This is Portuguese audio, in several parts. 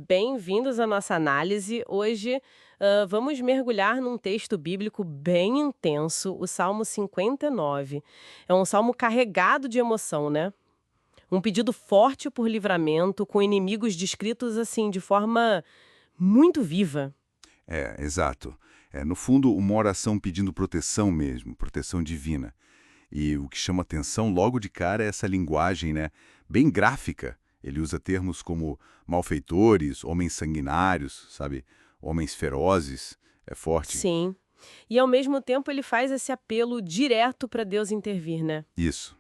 bem-vindos à nossa análise. Hoje, vamos mergulhar num texto bíblico bem intenso, o Salmo 59. É um salmo carregado de emoção, né? Um pedido forte por livramento, com inimigos descritos assim, de forma muito viva. Exato. No fundo, uma oração pedindo proteção mesmo, proteção divina. E o que chama atenção logo de cara é essa linguagem, né, bem gráfica. Ele usa termos como malfeitores, homens sanguinários, sabe? Homens ferozes. É forte. Sim. E ao mesmo tempo ele faz esse apelo direto para Deus intervir, né? Isso.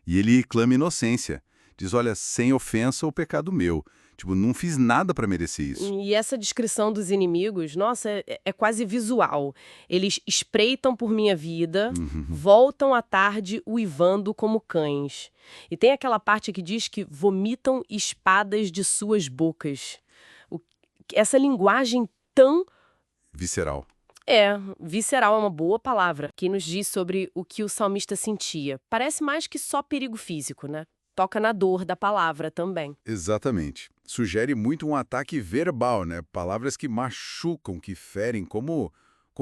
E ele clama inocência. Diz, olha, sem ofensa ou pecado meu. Tipo, não fiz nada para merecer isso. E essa descrição dos inimigos, nossa, é quase visual. Eles espreitam por minha vida, Uhum. voltam à tarde uivando como cães. E tem aquela parte que diz que vomitam espadas de suas bocas. O- Essa linguagem tão Visceral. visceral é uma boa palavra, que nos diz sobre o que o salmista sentia. Parece mais que só perigo físico, né? Toca na dor da palavra também. Exatamente. Sugere muito um ataque verbal, né? Palavras que machucam, que ferem, como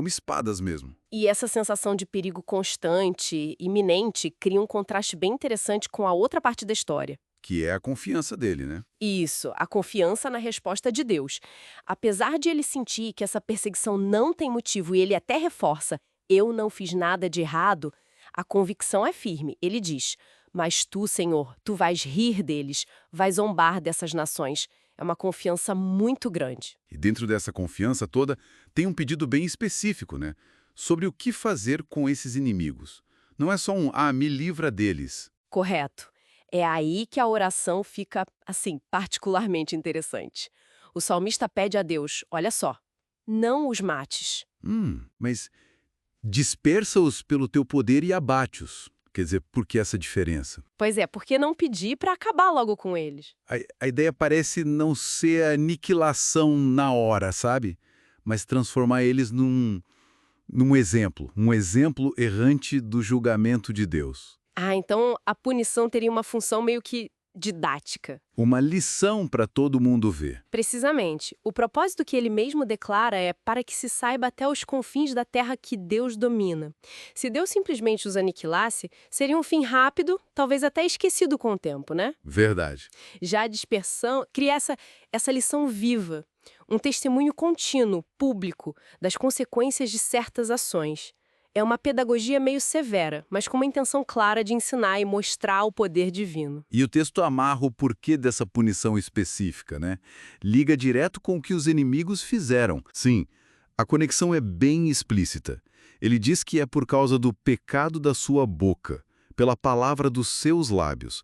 espadas mesmo. E essa sensação de perigo constante, iminente, cria um contraste bem interessante com a outra parte da história. Que é a confiança dele, né? Isso, a confiança na resposta de Deus. Apesar de ele sentir que essa perseguição não tem motivo e ele até reforça, eu não fiz nada de errado, a convicção é firme. Ele diz, mas tu, Senhor, tu vais rir deles, vais zombar dessas nações. É uma confiança muito grande. E dentro dessa confiança toda, tem um pedido bem específico, né? Sobre o que fazer com esses inimigos. Não é só me livra deles. Correto. É aí que a oração fica, assim, particularmente interessante. O salmista pede a Deus, olha só, não os mates. Mas dispersa-os pelo teu poder e abate-os. Quer dizer, por que essa diferença? Pois é, por que não pedir para acabar logo com eles? A ideia parece não ser a aniquilação na hora, sabe? Mas transformar eles num exemplo, um exemplo errante do julgamento de Deus. Ah, então a punição teria uma função meio que didática. Uma lição para todo mundo ver. Precisamente. O propósito que ele mesmo declara é para que se saiba até os confins da terra que Deus domina. Se Deus simplesmente os aniquilasse, seria um fim rápido, talvez até esquecido com o tempo, né? Verdade. Já a dispersão cria essa lição viva, um testemunho contínuo, público, das consequências de certas ações. É uma pedagogia meio severa, mas com uma intenção clara de ensinar e mostrar o poder divino. E o texto amarra o porquê dessa punição específica, né? Liga direto com o que os inimigos fizeram. Sim, a conexão é bem explícita. Ele diz que é por causa do pecado da sua boca, pela palavra dos seus lábios,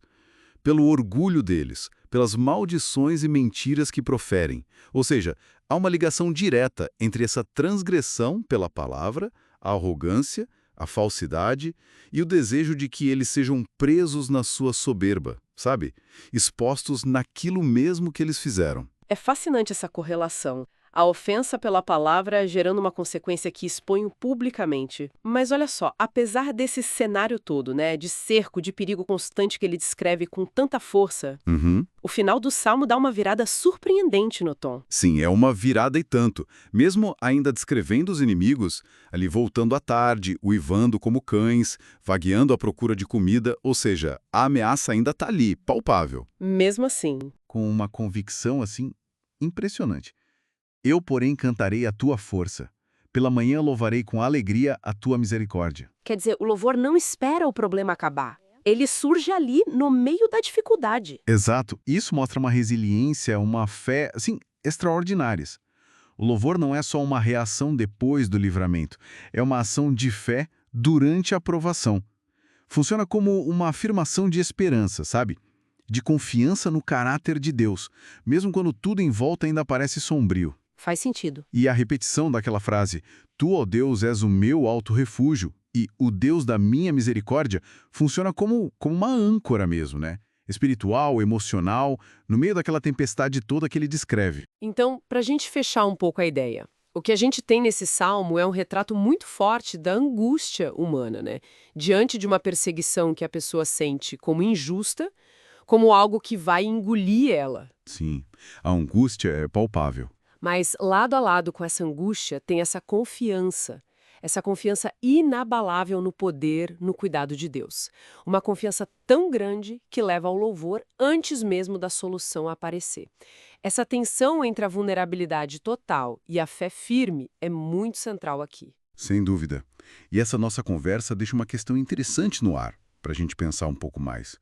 pelo orgulho deles, pelas maldições e mentiras que proferem. Ou seja, há uma ligação direta entre essa transgressão pela palavra, a arrogância, a falsidade e o desejo de que eles sejam presos na sua soberba, sabe? Expostos naquilo mesmo que eles fizeram. É fascinante essa correlação. A ofensa pela palavra gerando uma consequência que expõe publicamente. Mas olha só, apesar desse cenário todo, né, de cerco, de perigo constante que ele descreve com tanta força, o final do salmo dá uma virada surpreendente no tom. Sim, é uma virada e tanto. Mesmo ainda descrevendo os inimigos, ali voltando à tarde, uivando como cães, vagueando à procura de comida, ou seja, a ameaça ainda está ali, palpável. Mesmo assim. Com uma convicção, assim, impressionante. Eu, porém, cantarei a tua força. Pela manhã louvarei com alegria a tua misericórdia. Quer dizer, o louvor não espera o problema acabar. Ele surge ali no meio da dificuldade. Exato. Isso mostra uma resiliência, uma fé, assim, extraordinárias. O louvor não é só uma reação depois do livramento, é uma ação de fé durante a provação. Funciona como uma afirmação de esperança, sabe? De confiança no caráter de Deus, mesmo quando tudo em volta ainda parece sombrio. Faz sentido. E a repetição daquela frase, Tu, ó Deus, és o meu alto refúgio e o Deus da minha misericórdia, funciona como uma âncora mesmo, né? Espiritual, emocional, no meio daquela tempestade toda que ele descreve. Então, para a gente fechar um pouco a ideia, o que a gente tem nesse salmo é um retrato muito forte da angústia humana, né? Diante de uma perseguição que a pessoa sente como injusta, como algo que vai engolir ela. Sim, a angústia é palpável. Mas lado a lado com essa angústia tem essa confiança inabalável no poder, no cuidado de Deus. Uma confiança tão grande que leva ao louvor antes mesmo da solução aparecer. Essa tensão entre a vulnerabilidade total e a fé firme é muito central aqui. Sem dúvida. E essa nossa conversa deixa uma questão interessante no ar, para a gente pensar um pouco mais.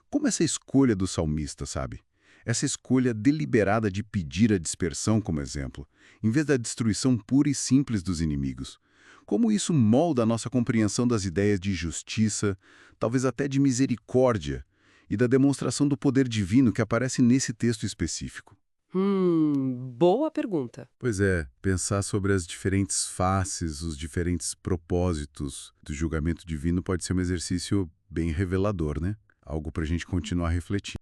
Como essa escolha do salmista, sabe? Essa escolha deliberada de pedir a dispersão como exemplo, em vez da destruição pura e simples dos inimigos. Como isso molda a nossa compreensão das ideias de justiça, talvez até de misericórdia, e da demonstração do poder divino que aparece nesse texto específico. Boa pergunta. Pois é, pensar sobre as diferentes faces, os diferentes propósitos do julgamento divino pode ser um exercício bem revelador, né? Algo para a gente continuar refletindo.